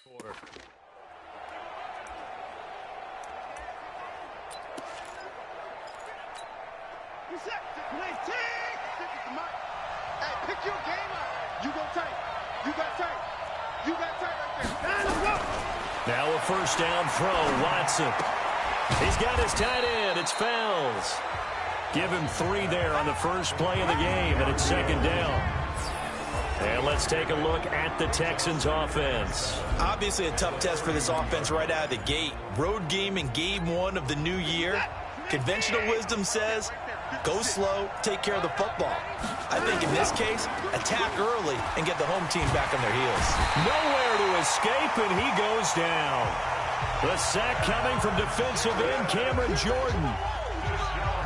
quarter. Hey, pick your game up. You go tight. You got tight. You got tight right there. Now a first down throw, Watson. He's got his tight end. It's Fells. Give him 3 there on the first play of the game, and it's second down. And let's take a look at the Texans offense. Obviously a tough test for this offense right out of the gate. Road game in game 1 of the new year. Conventional wisdom says, go slow, take care of the football. I think in this case, attack early and get the home team back on their heels. Nowhere to escape, and he goes down. The sack coming from defensive end Cameron Jordan.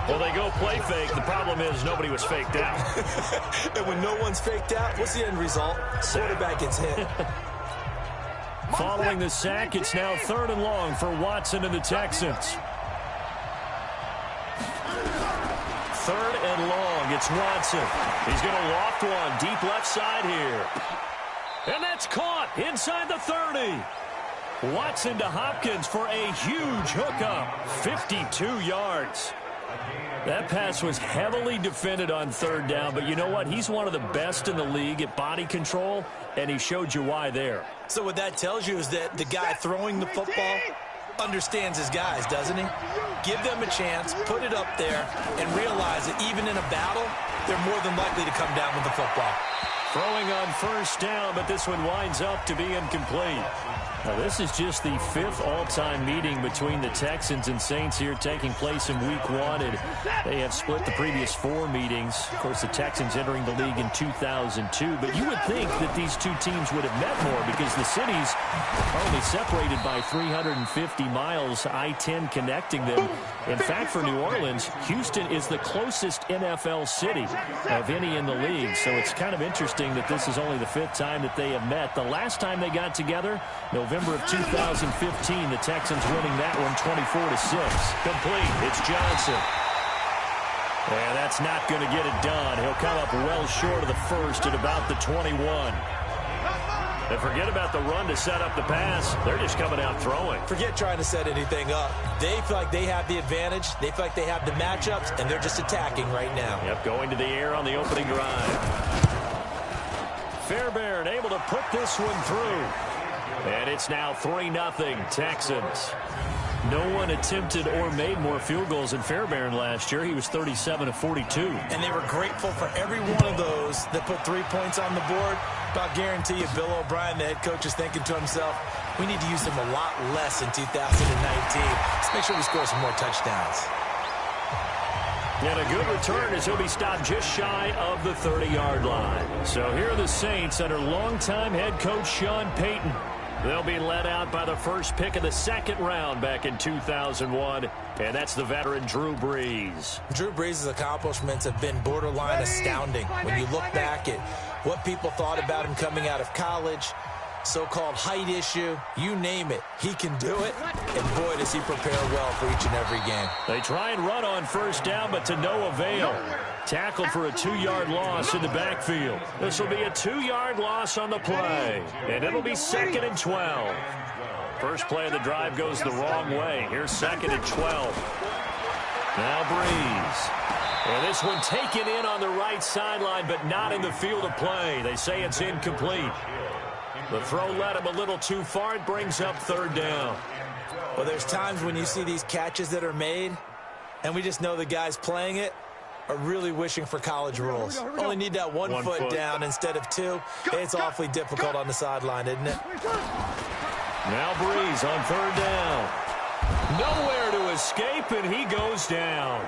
Well, they go play fake. The problem is nobody was faked out. And when no one's faked out, what's the end result? Quarterback gets hit. Following the sack, it's now 3rd and long for Watson and the Texans. 3rd and long. It's Watson. He's going to loft one deep left side here. And that's caught inside the 30. Watson to Hopkins for a huge hookup. 52 yards. That pass was heavily defended on 3rd down, but you know what? He's one of the best in the league at body control, and he showed you why there. So what that tells you is that the guy throwing the football understands his guys, doesn't he? Give them a chance, put it up there, and realize that even in a battle, they're more than likely to come down with the football. Throwing on first down, but this one winds up to be incomplete. Now, this is just the 5th all-time meeting between the Texans and Saints here, taking place in Week 1. And they have split the previous 4 meetings. Of course, the Texans entering the league in 2002. But you would think that these two teams would have met more because the cities are only separated by 350 miles, I-10 connecting them. In fact, for New Orleans, Houston is the closest NFL city of any in the league. So it's kind of interesting that this is only the 5th time that they have met. The last time they got together, November of 2015, the Texans winning that one 24-6. Complete. It's Johnson. And that's not going to get it done. He'll come up well short of the first at about the 21. And forget about the run to set up the pass. They're just coming out throwing. Forget trying to set anything up. They feel like they have the advantage. They feel like they have the matchups, and they're just attacking right now. Yep, going to the air on the opening drive. Fairbairn able to put this one through. And it's now 3-0 Texans. No one attempted or made more field goals than Fairbairn last year. He was 37 of 42. And they were grateful for every one of those that put 3 points on the board. But I'll guarantee you, Bill O'Brien, the head coach, is thinking to himself, we need to use them a lot less in 2019. Let's make sure we score some more touchdowns. And a good return as he'll be stopped just shy of the 30-yard line. So here are the Saints under longtime head coach Sean Payton. They'll be led out by the first pick of the 2nd round back in 2001, and that's the veteran Drew Brees. Drew Brees' accomplishments have been borderline astounding. When you look back at what people thought about him coming out of college, so-called height issue, you name it, he can do it, and boy, does he prepare well for each and every game. They try and run on first down, but to no avail. Tackled for a 2-yard loss in the backfield. This will be a 2-yard loss on the play, and it'll be 2nd and 12. First play of the drive goes the wrong way. Here's 2nd and 12. Now Brees. And this one taken in on the right sideline, but not in the field of play. They say it's incomplete. The throw led him a little too far. It brings up 3rd down. Well, there's times when you see these catches that are made, and we just know the guys playing it are really wishing for college rules. Only need that one foot down instead of 2. It's awfully difficult on the sideline, isn't it? Now Brees on 3rd down. Nowhere to escape, and he goes down.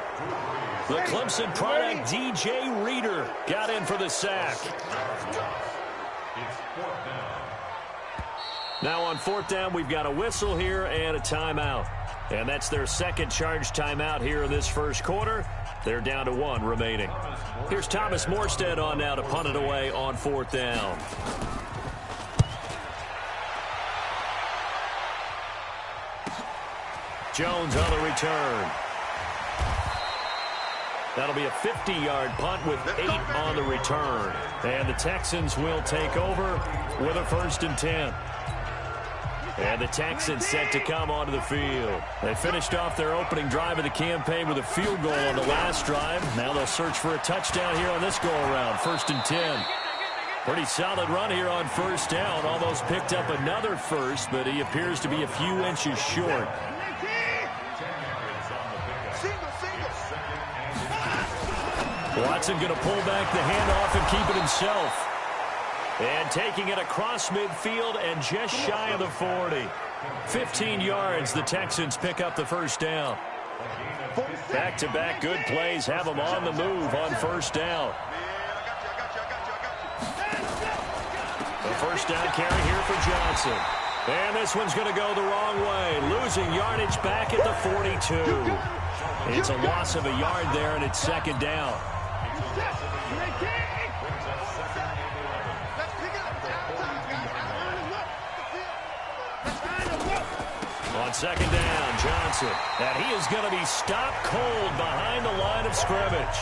The Clemson product, DJ Reader, got in for the sack. Now on 4th down, we've got a whistle here and a timeout. And that's their 2nd charge timeout here in this first quarter. They're down to 1 remaining. Here's Thomas Morstead on now to punt it away on 4th down. Jones on the return. That'll be a 50-yard punt with 8 on the return. And the Texans will take over with a 1st and 10. And the Texans set to come onto the field. They finished off their opening drive of the campaign with a field goal on the last drive. Now they'll search for a touchdown here on this go-around. 1st and 10. Pretty solid run here on 1st down. Almost picked up another first, but he appears to be a few inches short. Watson going to pull back the handoff and keep it himself. And taking it across midfield and just shy of the 40. 15 yards, the Texans pick up the 1st down. Back-to-back good plays have them on the move on 1st down. The 1st down carry here for Johnson. And this one's going to go the wrong way. Losing yardage back at the 42. It's a loss of a yard there, and it's 2nd down. On 2nd down, Johnson. And he is going to be stopped cold behind the line of scrimmage.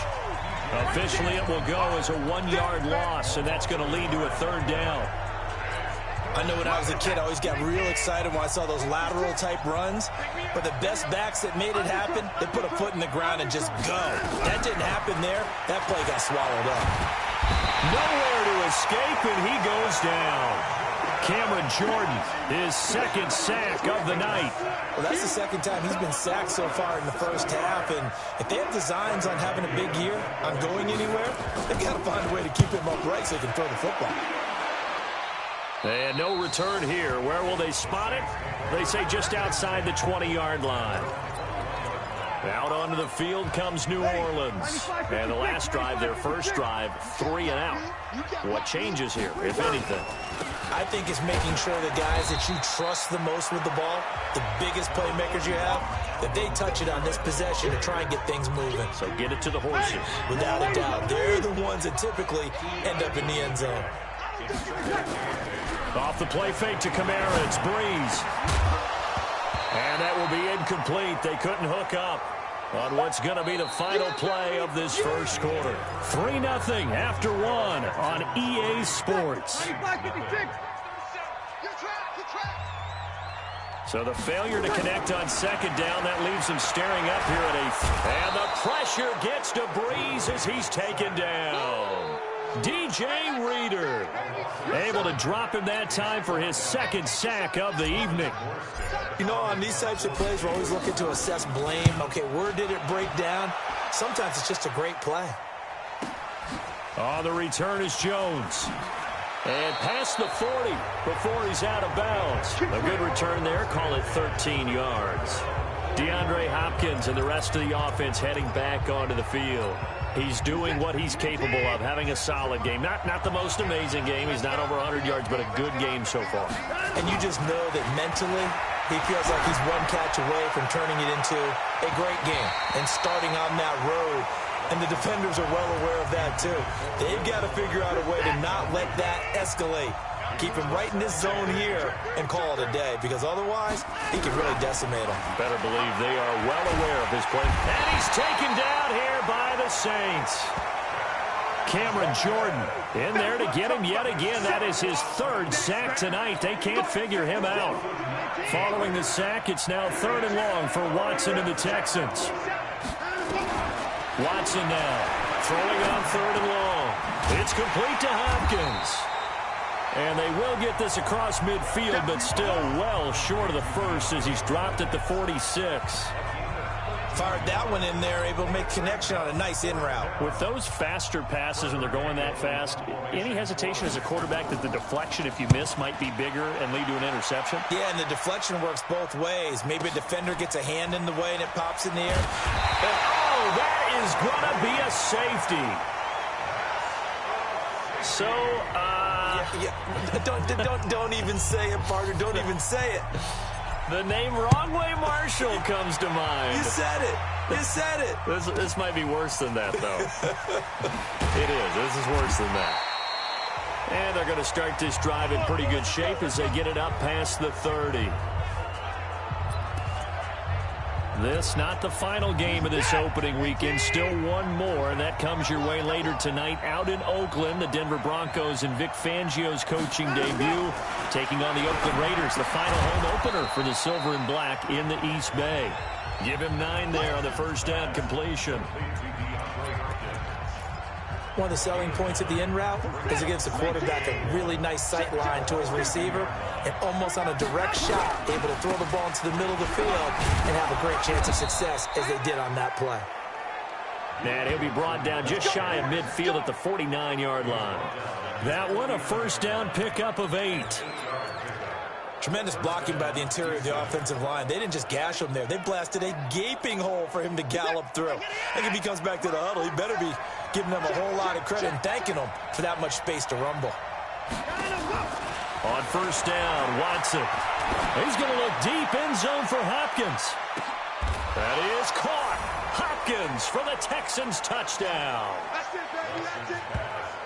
Officially, it will go as a 1-yard loss, and that's going to lead to a 3rd down. I know when I was a kid, I always got real excited when I saw those lateral-type runs. But the best backs that made it happen, they put a foot in the ground and just go. That didn't happen there. That play got swallowed up. Nowhere to escape, and he goes down. Cameron Jordan, his 2nd sack of the night. Well, that's the 2nd time he's been sacked so far in the 1st half. And if they have designs on having a big year, on going anywhere, they've got to find a way to keep him upright so they can throw the football. And no return here. Where will they spot it? They say just outside the 20-yard line. Out onto the field comes New Orleans. And the last drive, their 1st drive, 3 and out. What changes here, if anything? I think it's making sure the guys that you trust the most with the ball, the biggest playmakers you have, that they touch it on this possession to try and get things moving. So get it to the horses. Without a doubt, they're the ones that typically end up in the end zone. Off the play fake to Kamara, it's Breeze. And that will be incomplete. They couldn't hook up on what's going to be the final play of this 1st quarter. 3-0 after 1 on EA Sports. So the failure to connect on 2nd down, that leaves them staring up here at 8th. And the pressure gets to Breeze as he's taken down. DJ Reader able to drop him that time for his 2nd sack of the evening. You know, on these types of plays, we're always looking to assess blame. Okay, where did it break down? Sometimes it's just a great play. On the return is Jones. And past the 40 before he's out of bounds. A good return there. Call it 13 yards. DeAndre Hopkins and the rest of the offense heading back onto the field. He's doing what he's capable of, having a solid game. Not the most amazing game. He's not over 100 yards, but a good game so far. And you just know that mentally, he feels like he's one catch away from turning it into a great game and starting on that road. And the defenders are well aware of that, too. They've got to figure out a way to not let that escalate. Keep him right in this zone here and call it a day, because otherwise he can really decimate him. Better believe they are well aware of his play. And he's taken down here by the Saints. Cameron Jordan in there to get him yet again. That is his 3rd sack tonight. They can't figure him out. Following the sack, it's now 3rd and long for Watson and the Texans. Watson now throwing on 3rd and long. It's complete to Hopkins. And they will get this across midfield, but still well short of the 1st as he's dropped at the 46. Fired that one in there, able to make connection on a nice in route. With those faster passes when they're going that fast, any hesitation as a quarterback that the deflection, if you miss, might be bigger and lead to an interception? Yeah, and the deflection works both ways. Maybe a defender gets a hand in the way and it pops in the air. And, oh, that is going to be a safety. So, Don't even say it, partner. Don't even say it. The name Wrong Way Marshall comes to mind. You said it. You said it. This might be worse than that, though. It is. This is worse than that. And they're going to start this drive in pretty good shape as they get it up past the 30. This not the final game of this opening weekend. Still one more, and that comes your way later tonight out in Oakland. The Denver Broncos and Vic Fangio's coaching debut taking on the Oakland Raiders, the final home opener for the Silver and Black in the East Bay. Give him 9 there on the first down completion. One of the selling points of the in route is it gives the quarterback a really nice sight line to his receiver and almost on a direct shot able to throw the ball into the middle of the field and have a great chance of success as they did on that play. And he'll be brought down just shy of midfield at the 49-yard line. That one a first down pickup of 8. Tremendous blocking by the interior of the offensive line. They didn't just gash him there. They blasted a gaping hole for him to gallop through. I think if he comes back to the huddle, he better be giving them a whole lot of credit and thanking them for that much space to rumble. On first down, Watson. He's going to look deep, end zone for Hopkins. That is caught. Hopkins for the Texans touchdown.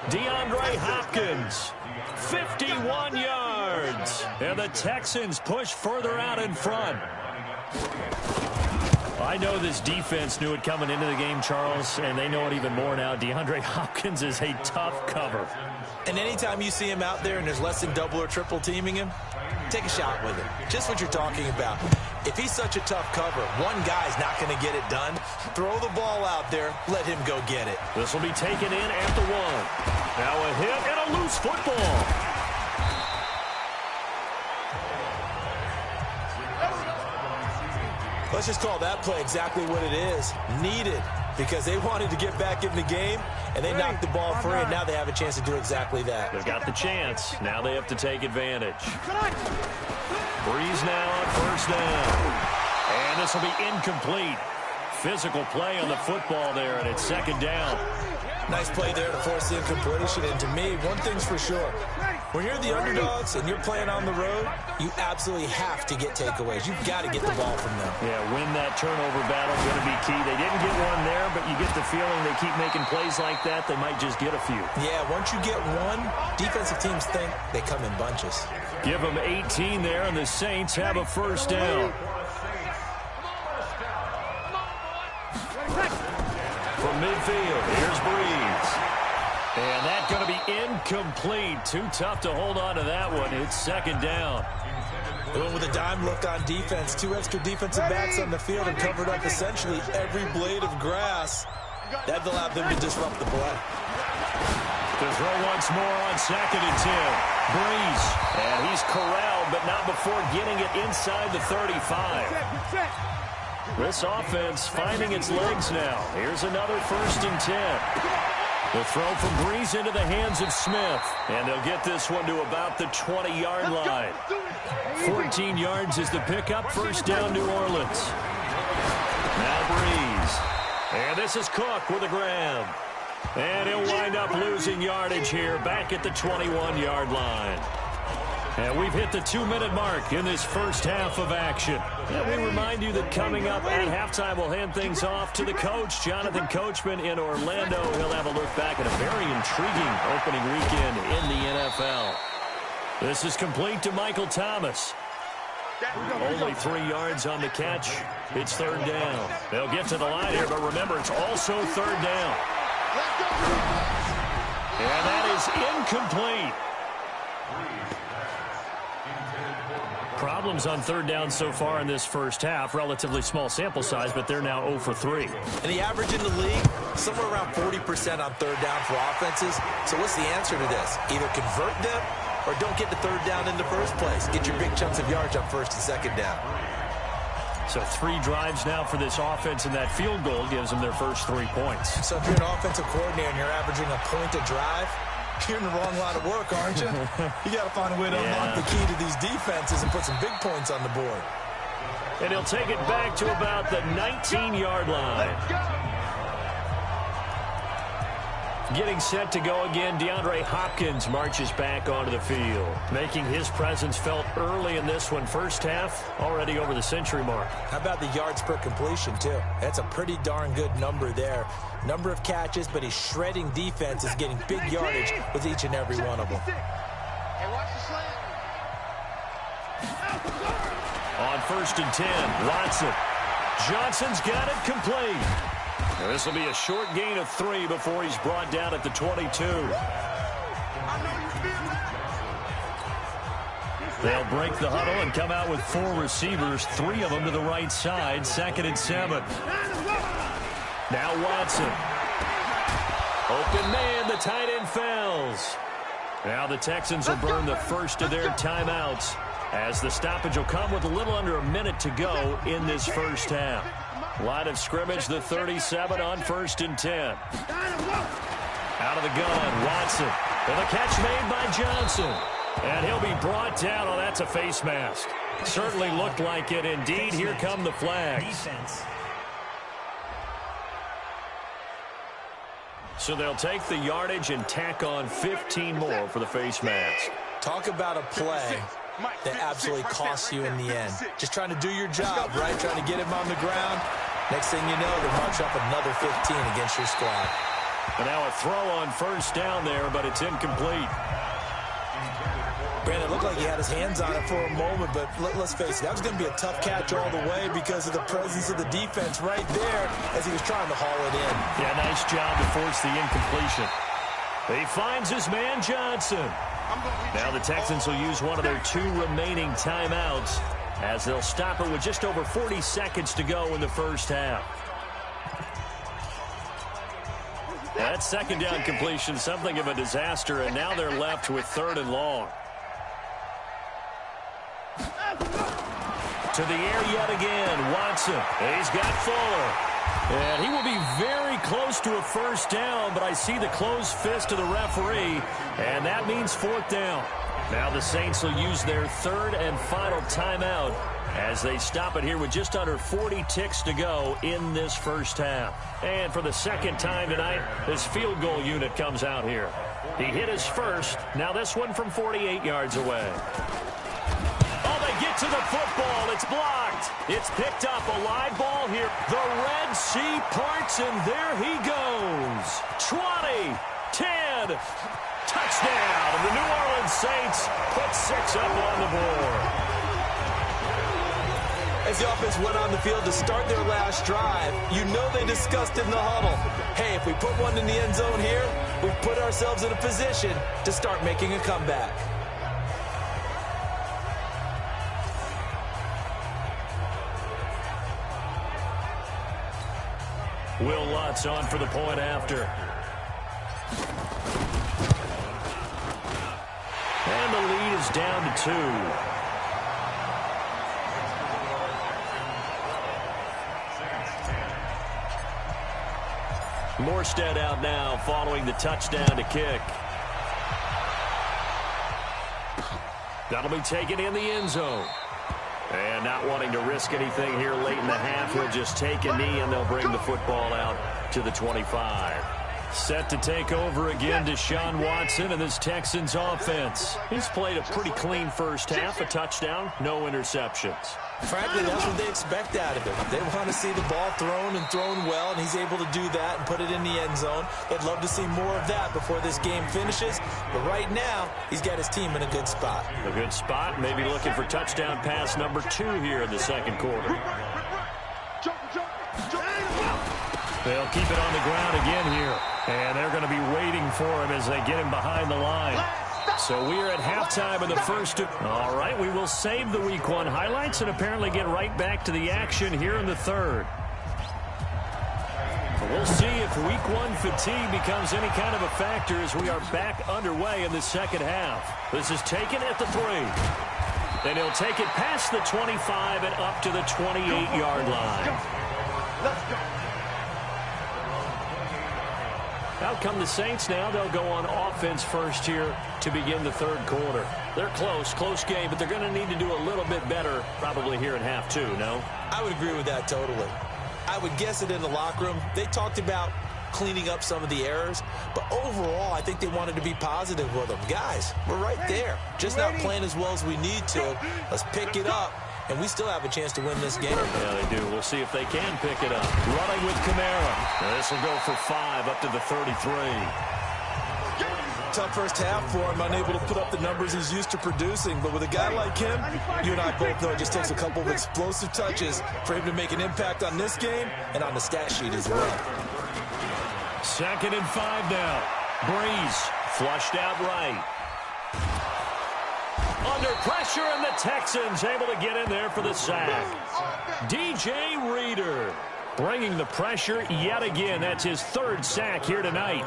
DeAndre Hopkins, 51 yards. And the Texans push further out in front. I know this defense knew it coming into the game, Charles, and they know it even more now. DeAndre Hopkins is a tough cover. And anytime you see him out there and there's less than double or triple teaming him, take a shot with him. Just what you're talking about. If he's such a tough cover, one guy's not going to get it done. Throw the ball out there. Let him go get it. This will be taken in at the 1. Now a hit and a loose football. Let's just call that play exactly what it is. Needed, because they wanted to get back in the game, and they knocked the ball free, and now they have a chance to do exactly that. They've got the chance. Now they have to take advantage. Breeze now on first down. And this will be incomplete. Physical play on the football there, and it's second down. Nice play there to force the incompletion. And to me, one thing's for sure. When you're the underdogs and you're playing on the road, you absolutely have to get takeaways. You've got to get the ball from them. Yeah, win that turnover battle is going to be key. They didn't get one there, but you get the feeling they keep making plays like that, they might just get a few. Yeah, once you get one, defensive teams think they come in bunches. Give them 18 there, and the Saints have a first down. From midfield, here's Breeze. And that's going to be incomplete. Too tough to hold on to that one. It's second down. They went with a dime look on defense. 2 extra defensive backs on the field and covered up essentially every blade of grass. That allowed them to disrupt the play. To throw once more on 2nd and 10. Breeze. And he's corralled, but not before getting it inside the 35. This offense finding its legs now. Here's another 1st and 10. The throw from Breeze into the hands of Smith. And they'll get this one to about the 20-yard line. 14 yards is the pickup. First down, New Orleans. Now Breeze. And this is Cook with a grab. And he'll wind up losing yardage here back at the 21-yard line. And we've hit the 2-minute mark in this first half of action. And we remind you that coming up at halftime, we'll hand things off to the coach, Jonathan Coachman in Orlando. He'll have a look back at a very intriguing opening weekend in the NFL. This is complete to Michael Thomas. Only 3 yards on the catch. It's third down. They'll get to the line here, but remember, it's also third down. And that is incomplete. Problems on third down so far in this first half. Relatively small sample size, but they're now 0 for 3. And the average in the league, somewhere around 40% on third down for offenses. So what's the answer to this? Either convert them or don't get the third down in the first place. Get your big chunks of yards on 1st and 2nd down. So 3 drives now for this offense, and that field goal gives them their first 3 points. So if you're an offensive coordinator and you're averaging a point a drive, you're in the wrong line of work, aren't you? You got to find a way to unlock the key to these defenses and put some big points on the board. And he'll take it back to about the 19-yard line. Getting set to go again, DeAndre Hopkins marches back onto the field, making his presence felt early in this one. First half, already over the century mark. How about the yards per completion, too? That's a pretty darn good number there. Number of catches, but he's shredding defenses, getting big yardage with each and every one of them. On 1st and 10, Watson. Johnson's got it complete. Now this will be a short gain of 3 before he's brought down at the 22. They'll break the huddle and come out with 4 receivers, 3 of them to the right side. 2nd and 7. Now Watson. Open man, the tight end fails. Now the Texans will burn the first of their timeouts, as the stoppage will come with a little under a minute to go in this first half. Line of scrimmage, the 37 on 1st and 10. Out of the gun, Watson. With a catch made by Johnson. And he'll be brought down. Oh, that's a face mask. Certainly looked like it. Indeed, here come the flags. So they'll take the yardage and tack on 15 more for the face mask. Talk about a play that absolutely costs you in the end. Just trying to do your job, right? Trying to get him on the ground. Next thing you know, they march up another 15 against your squad. And now a throw on 1st down there, but it's incomplete. Brandon, it looked like he had his hands on it for a moment, but let's face it, that was going to be a tough catch all the way because of the presence of the defense right there as he was trying to haul it in. Yeah, nice job to force the incompletion. He finds his man Johnson. Now the Texans will use one of their 2 remaining timeouts as they'll stop it with just over 40 seconds to go in the first half. That 2nd down completion, something of a disaster, and now they're left with 3rd and long. To the air yet again, Watson. He's got Fuller. And he will be very close to a 1st down, but I see the closed fist of the referee, and that means 4th down. Now the Saints will use their 3rd and final timeout as they stop it here with just under 40 ticks to go in this first half. And for the 2nd time tonight, his field goal unit comes out here. He hit his first. Now this one from 48 yards away. Oh, they get to the football. It's blocked. It's picked up. A live ball here. The Red Sea parts, and there he goes. 20, 10, touchdown. And the New Orleans Saints put 6 up on the board. As the offense went on the field to start their last drive, you know they discussed in the huddle, hey, if we put one in the end zone here, we've put ourselves in a position to start making a comeback. Will Lutz on for the point after. And the lead is down to 2. Morstead out now following the touchdown to kick. That'll be taken in the end zone. And not wanting to risk anything here late in the half, he'll just take a knee and they'll bring the football out to the 25. Set to take over again, Deshaun Watson and this Texans offense. He's played a pretty clean first half, a touchdown, no interceptions. Frankly, that's what they expect out of him. They want to see the ball thrown and thrown well, and he's able to do that and put it in the end zone. They'd love to see more of that before this game finishes. But right now, he's got his team in a good spot. A good spot, maybe looking for touchdown pass number 2 here in the 2nd quarter. They'll keep it on the ground again here. And they're going to be waiting for him as they get him behind the line. So we are at halftime in the first. All right, we will save the Week 1 highlights and apparently get right back to the action here in the 3rd. We'll see if Week 1 fatigue becomes any kind of a factor as we are back underway in the 2nd half. This is taken at the 3. Then he'll take it past the 25 and up to the 28-yard line. Let's go. Out come the Saints now. They'll go on offense first here to begin the 3rd quarter. They're close game, but they're going to need to do a little bit better probably here in half 2, no? I would agree with that totally. I would guess it in the locker room. They talked about cleaning up some of the errors, but overall, I think they wanted to be positive with them. Guys, we're right there. Just not playing as well as we need to. Let's pick it up, and we still have a chance to win this game. Yeah, they do. We'll see if they can pick it up. Running with Kamara. This will go for 5 up to the 33. Tough first half for him, unable to put up the numbers he's used to producing. But with a guy like him, you and I both know it just takes a couple of explosive touches for him to make an impact on this game and on the stat sheet as well. 2nd and 5 now. Breeze flushed out right. Under pressure, and the Texans able to get in there for the sack. DJ Reader bringing the pressure yet again. That's his third sack here tonight.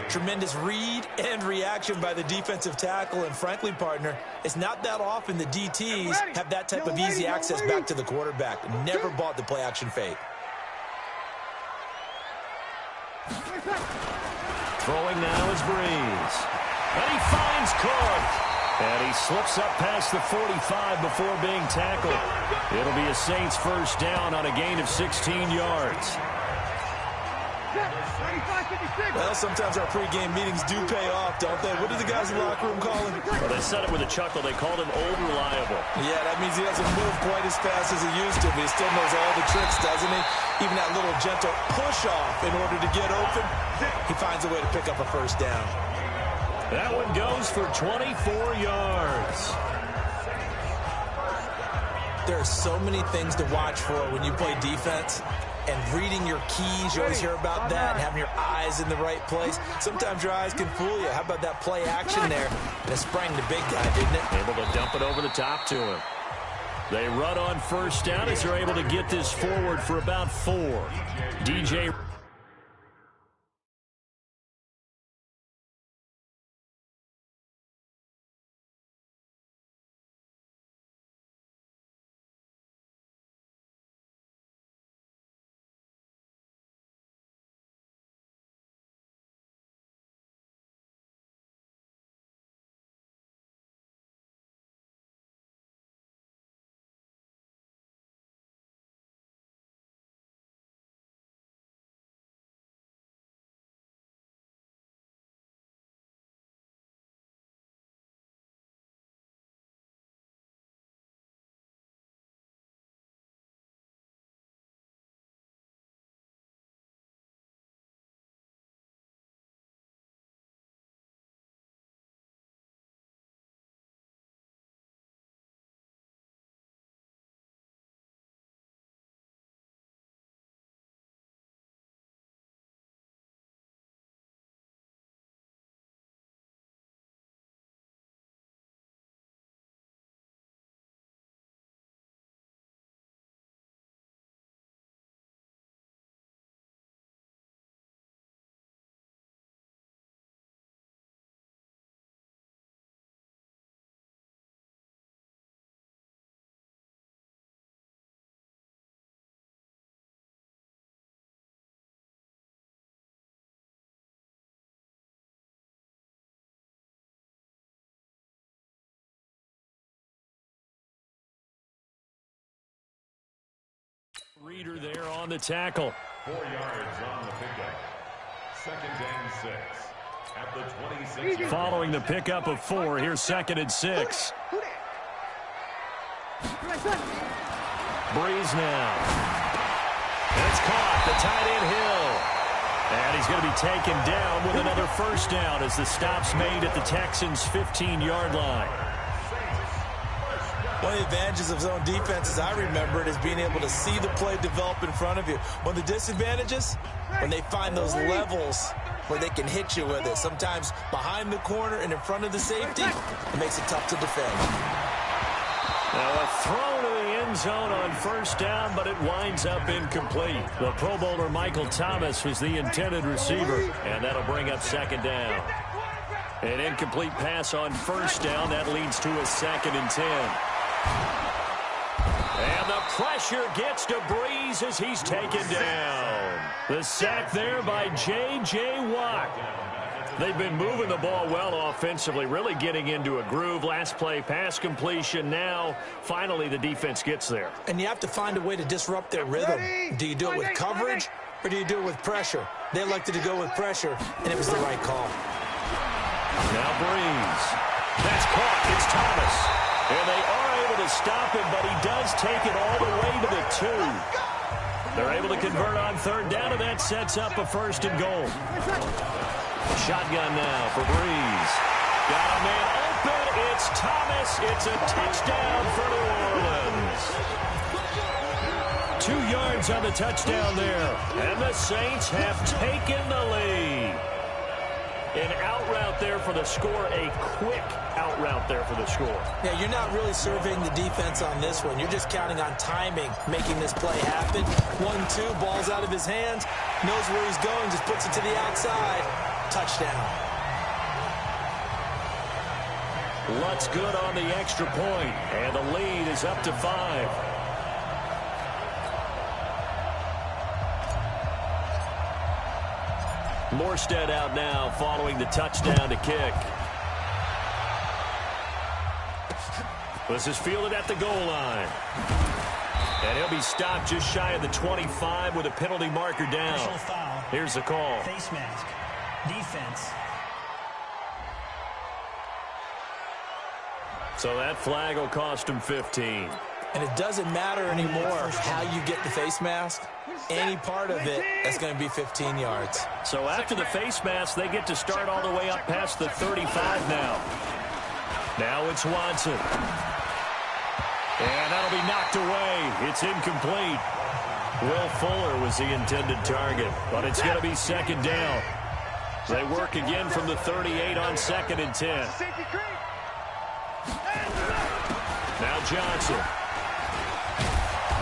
Tremendous read and reaction by the defensive tackle. And frankly, partner, it's not that often the DTs have that type of easy access back to the quarterback. Never bought the play-action fake. Throwing now is Breeze. And he finds Cook. And he slips up past the 45 before being tackled. It'll be a Saints first down on a gain of 16 yards. Well, sometimes our pregame meetings do pay off, don't they? What do the guys in the locker room call him? Well, they said it with a chuckle. They called him Old Reliable. Yeah, that means he doesn't move quite as fast as he used to, but he still knows all the tricks, doesn't he? Even that little gentle push-off in order to get open, he finds a way to pick up a first down. That one goes for 24 yards. There are so many things to watch for when you play defense. And reading your keys, you always hear about that, and having your eyes in the right place. Sometimes your eyes can fool you. How about that play action there? And it sprang the big guy, didn't it? Able to dump it over the top to him. They run on first down as they're able to get this forward for about 4. DJ Reader there on the tackle. 4 yards on the pickup. 2nd and 6 at the 26. Following the pickup of 4, here's 2nd and 6. Breeze now. It's caught. The tight end Hill. And he's going to be taken down with another first down as the stop's made at the Texans' 15-yard line. One of the advantages of zone defense, as I remember it, is being able to see the play develop in front of you. One of the disadvantages, when they find those levels where they can hit you with it. Sometimes behind the corner and in front of the safety, it makes it tough to defend. Now a throw to the end zone on first down, but it winds up incomplete. The Pro Bowler Michael Thomas was the intended receiver, and that'll bring up 2nd down. An incomplete pass on first down. That leads to a 2nd and 10. And the pressure gets to Breeze as he's taken down. The sack there by J.J. Watt. They've been moving the ball well offensively, really getting into a groove. Last play, pass completion. Now, finally, the defense gets there. And you have to find a way to disrupt their rhythm. Do you do it with coverage, or do you do it with pressure? They elected to go with pressure, and it was the right call. Now Breeze. That's caught. It's Thomas. And they are able to stop him, but he does take it all the way to the 2. They're able to convert on 3rd down, and that sets up a 1st and goal. Shotgun now for Breeze. Got a man open. It's Thomas. It's a touchdown for New Orleans. 2 yards on the touchdown there. And the Saints have taken the lead. An out route there for the score, a quick out route there for the score. Yeah, you're not really surveying the defense on this one. You're just counting on timing, making this play happen. 1-2, ball's out of his hands, knows where he's going, just puts it to the outside. Touchdown. Lutz good on the extra point, and the lead is up to 5. Morstead out now following the touchdown to kick. This is fielded at the goal line. And he'll be stopped just shy of the 25 with a penalty marker down. Here's the call. Face mask. Defense. So that flag will cost him 15. And it doesn't matter anymore how you get the face mask. Any part of it, that's going to be 15 yards. So after the face mask, they get to start all the way up past the 35 now. Now it's Watson. And that'll be knocked away. It's incomplete. Will Fuller was the intended target, but it's going to be second down. They work again from the 38 on 2nd and 10. Now Johnson.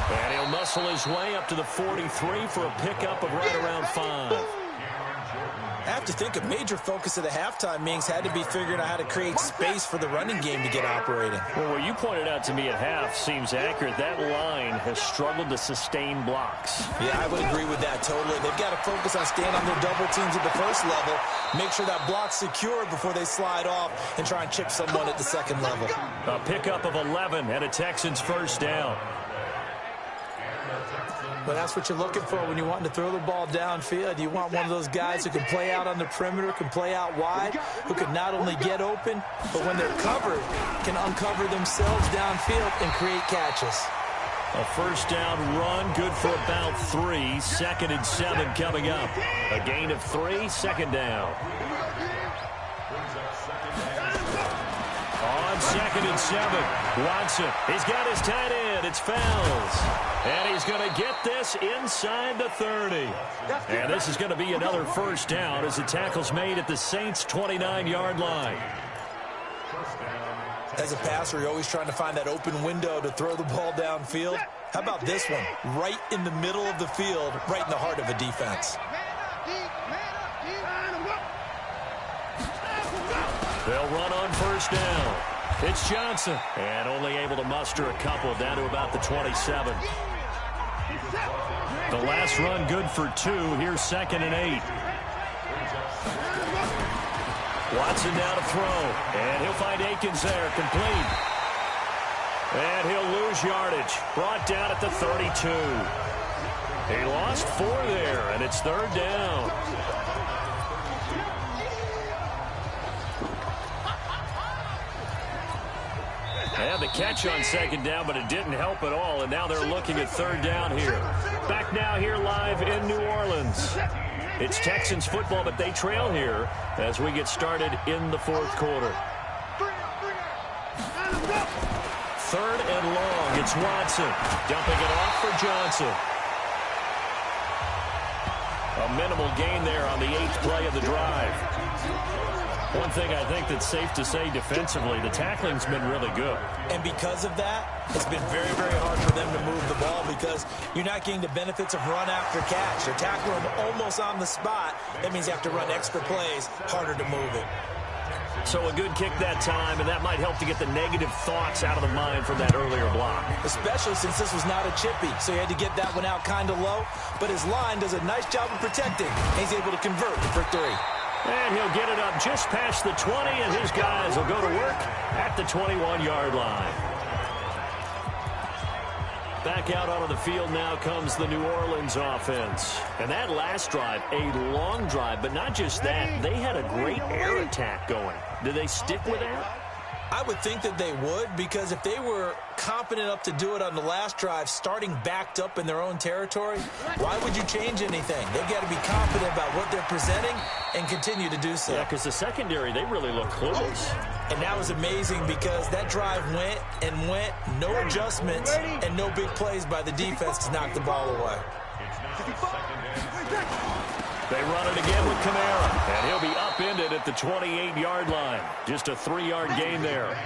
And he'll muscle his way up to the 43 for a pickup of right around 5. I have to think a major focus of the halftime meetings had to be figuring out how to create space for the running game to get operating. Well, what you pointed out to me at half seems accurate. That line has struggled to sustain blocks. Yeah, I would agree with that totally. They've got to focus on staying on their double teams at the first level, make sure that block's secure before they slide off and try and chip someone at the second level. A pickup of 11 and a Texans first down. But that's what you're looking for when you're wanting to throw the ball downfield. You want one of those guys who can play out on the perimeter, can play out wide, who can not only get open, but when they're covered, can uncover themselves downfield and create catches. A first down run, good for about 3. 2nd and 7 coming up. A gain of 3, second down. On 2nd and 7, Watson. He's got his tight end. It's Fells. And he's going to get this inside the 30. And this is going to be another first down as the tackle's made at the Saints' 29-yard line. As a passer, you're always trying to find that open window to throw the ball downfield. How about this one? Right in the middle of the field, right in the heart of a defense. They'll run on first down. It's Johnson. And only able to muster a couple down to about the 27. The last run good for 2. Here's 2nd and 8. Watson now to throw. And he'll find Akins there, complete. And he'll lose yardage. Brought down at the 32. He lost 4 there, and it's 3rd down. And the catch on 2nd down, but it didn't help at all, and now they're looking at 3rd down here. Back now here live in New Orleans. It's Texans football, but they trail here as we get started in the 4th quarter. 3rd and long. It's Watson dumping it off for Johnson. A minimal gain there on the 8th play of the drive. One thing I think that's safe to say defensively, the tackling's been really good. And because of that, it's been very, very hard for them to move the ball because you're not getting the benefits of run after catch. They're tackling them almost on the spot. That means you have to run extra plays, harder to move it. So a good kick that time, and that might help to get the negative thoughts out of the mind from that earlier block. Especially since this was not a chippy, so he had to get that one out kind of low. But his line does a nice job of protecting. He's able to convert for 3. And he'll get it up just past the 20, and his guys will go to work at the 21-yard line. Back out onto the field now comes the New Orleans offense. And that last drive, a long drive, but not just that. They had a great air attack going. Did they stick with that? I would think that they would, because if they were confident enough to do it on the last drive, starting backed up in their own territory, why would you change anything? They've got to be confident about what they're presenting and continue to do so. Yeah, because the secondary, they really look clueless. And that was amazing because that drive went and went, no adjustments, and no big plays by the defense to knock the ball away. They run it again with Kamara, and he'll be upended at the 28-yard line. Just a 3-yard gain there.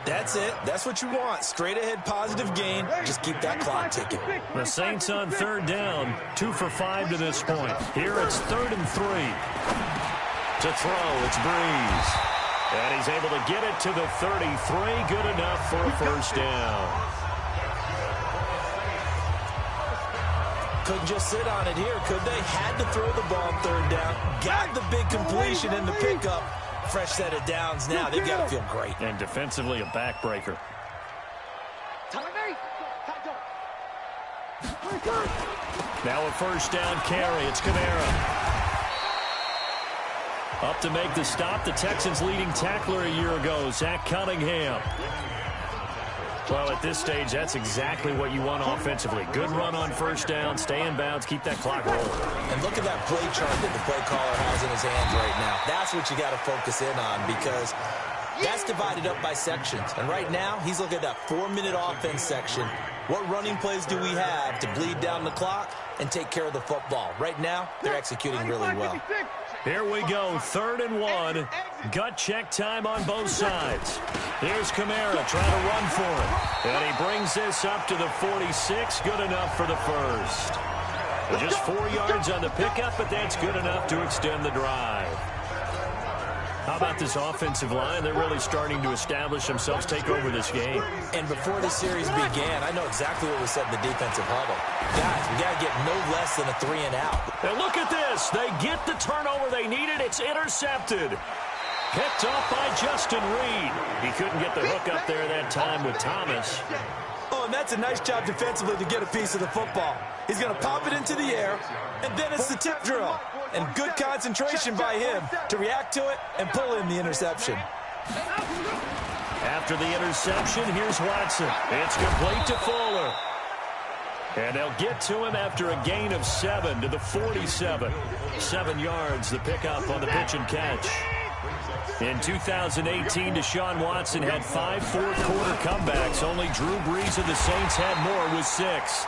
That's it. That's what you want. Straight ahead positive gain. Just keep that clock ticking. The Saints on third down, 2 for 5 to this point. Here it's 3rd and 3. To throw, it's Breeze. And he's able to get it to the 33. Good enough for a first down. Couldn't just sit on it here, could they? Had to throw the ball on 3rd down. Got the big completion in the pickup. Fresh set of downs now. They've got to feel great. And defensively, a backbreaker. Now a first down carry. It's Kamara. Up to make the stop, the Texans' leading tackler a year ago, Zach Cunningham. Well, at this stage, that's exactly what you want offensively. Good run on first down, stay in bounds, keep that clock rolling. And look at that play chart that the play caller has in his hands right now. That's what you got to focus in on because that's divided up by sections. And right now, he's looking at that 4-minute offense section. What running plays do we have to bleed down the clock and take care of the football? Right now, they're executing really well. Here we go, 3rd and 1. Gut check time on both sides. Here's Kamara trying to run for it. And he brings this up to the 46. Good enough for the first. Just 4 yards on the pickup, but that's good enough to extend the drive. How about this offensive line? They're really starting to establish themselves, take over this game. And before the series began, I know exactly what was said in the defensive huddle. Guys, we got to get no less than a 3 and out. And look at this. They get the turnover they needed. It's intercepted. Picked off by Justin Reed. He couldn't get the hook up there that time with Thomas. Oh, and that's a nice job defensively to get a piece of the football. He's going to pop it into the air, and then it's the tip drill. And good concentration by him to react to it and pull in the interception. After the interception, here's Watson. It's complete to Fuller. And they'll get to him after a gain of 7 to the 47. 7 yards, the pickup on the pitch and catch. In 2018, Deshaun Watson had 5 fourth-quarter comebacks. Only Drew Brees of the Saints had more with 6.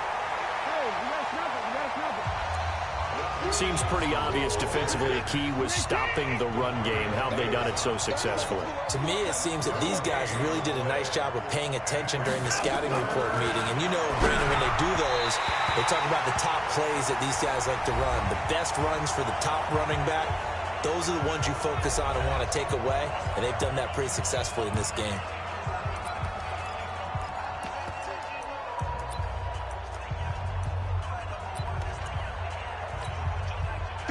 Seems pretty obvious defensively a key was stopping the run game. How have they done it so successfully? To me, it seems that these guys really did a nice job of paying attention during the scouting report meeting. And you know, Brandon, when they do those, they talk about the top plays that these guys like to run. The best runs for the top running back, those are the ones you focus on and want to take away. And they've done that pretty successfully in this game.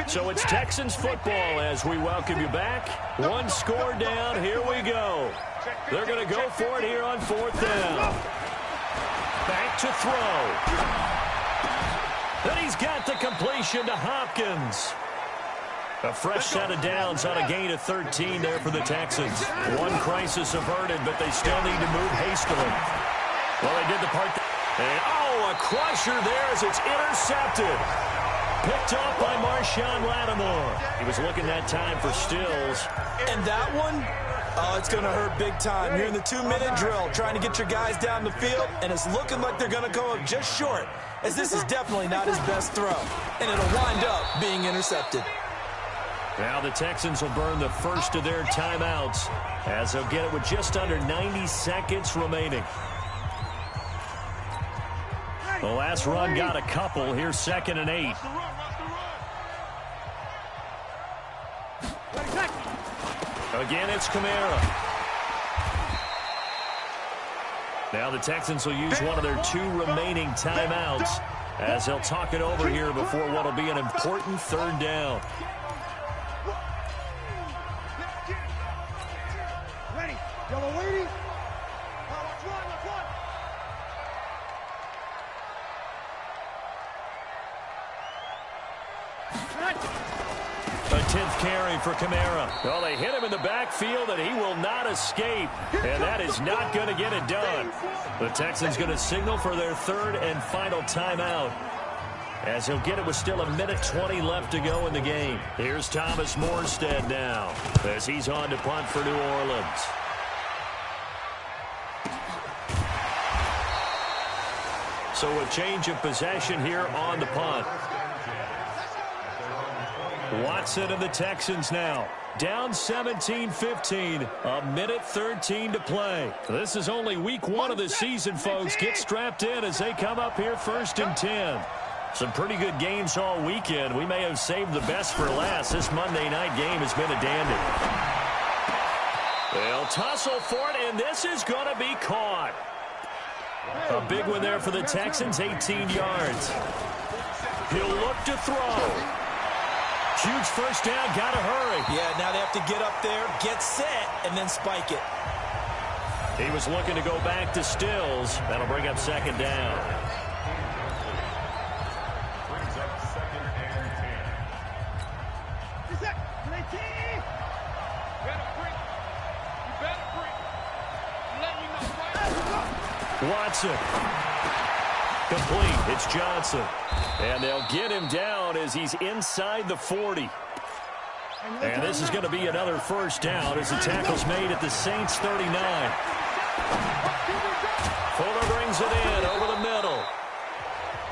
So it's Texans football as we welcome you back. 1 score down. Here we go. They're going to go for it here on 4th down. Back to throw. Then he's got the completion to Hopkins. A fresh set of downs on a gain of 13 there for the Texans. One crisis averted, but they still need to move hastily. Well, they did the part. A crusher there as it's intercepted. Picked off by Marshawn Lattimore. He was looking that time for Stills. And that one, it's going to hurt big time. You're in the 2-minute drill trying to get your guys down the field, and it's looking like they're going to go up just short, as this is definitely not his best throw. And it'll wind up being intercepted. Now the Texans will burn the first of their timeouts as they'll get it with just under 90 seconds remaining. The last run got a couple. Here's 2nd and 8. Again, it's Kamara. Now the Texans will use one of their 2 remaining timeouts as they'll talk it over here before what will be an important 3rd down. Ready. Yellow lady. A 10th carry for Kamara. Well, they hit him in the backfield, and he will not escape. And that is not going to get it done. The Texans going to signal for their 3rd and final timeout, as he'll get it with still 1:20 left to go in the game. Here's Thomas Morstead now, as he's on to punt for New Orleans. So a change of possession here on the punt. Watson and the Texans now down 17-15, a minute 13 to play. This is only week 1 of the season, folks. Get strapped in as they come up here 1st and 10. Some pretty good games all weekend. We may have saved the best for last. This Monday night game has been a dandy. They'll tussle for it, and this is going to be caught. A big one there for the Texans, 18 yards. He'll look to throw. Huge first down, got to hurry. Yeah, now they have to get up there, get set, and then spike it. He was looking to go back to Stills. That'll bring up 2nd down. Brings up 2nd and 10. Watson. Complete. It's Johnson. And they'll get him down as he's inside the 40. And this is going to be another first down as the tackle's made at the Saints 39. Fuller brings it in over the middle.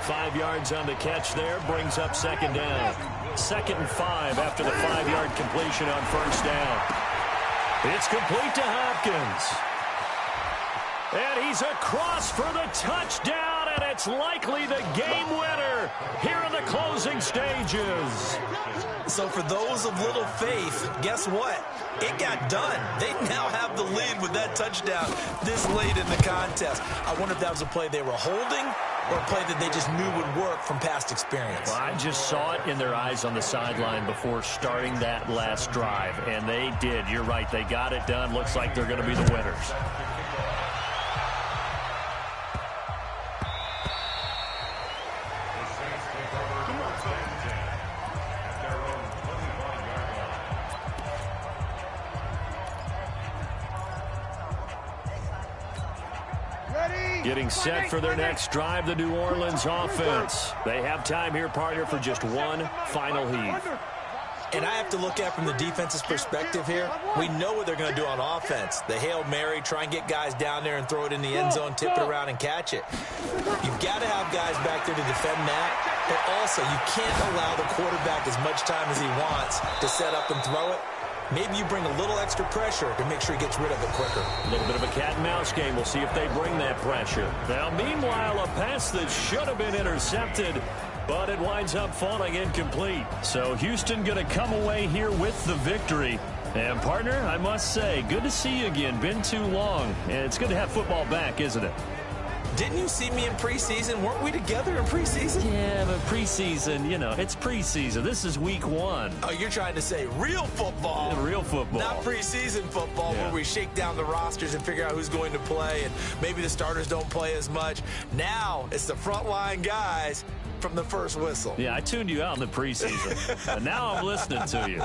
5 yards on the catch there, brings up 2nd down. 2nd and 5 after the 5-yard completion on first down. It's complete to Hopkins. And he's across for the touchdown, and it's likely the game winner here in the closing stages. So for those of little faith, guess what? It got done. They now have the lead with that touchdown this late in the contest. I wonder if that was a play they were holding or a play that they just knew would work from past experience. Well, I just saw it in their eyes on the sideline before starting that last drive, and they did. You're right. They got it done. Looks like they're going to be the winners. Getting set for their next drive, the New Orleans offense. They have time here, partner, for just one final heave. And I have to look at from the defense's perspective here. We know what they're going to do on offense. The Hail Mary, try and get guys down there and throw it in the end zone, tip it around and catch it. You've got to have guys back there to defend that, but also you can't allow the quarterback as much time as he wants to set up and throw it. Maybe you bring a little extra pressure to make sure he gets rid of it quicker. A little bit of a cat-and-mouse game. We'll see if they bring that pressure. Now, meanwhile, a pass that should have been intercepted, but it winds up falling incomplete. So Houston going to come away here with the victory. And, partner, I must say, good to see you again. Been too long. And it's good to have football back, isn't it? Didn't you see me in preseason? Weren't we together in preseason? Yeah, but preseason, you know, it's preseason. This is week 1. Oh, you're trying to say real football. Yeah, real football. Not preseason football where we shake down the rosters and figure out who's going to play, and maybe the starters don't play as much. Now it's the frontline guys from the first whistle. Yeah, I tuned you out in the preseason. And now I'm listening to you.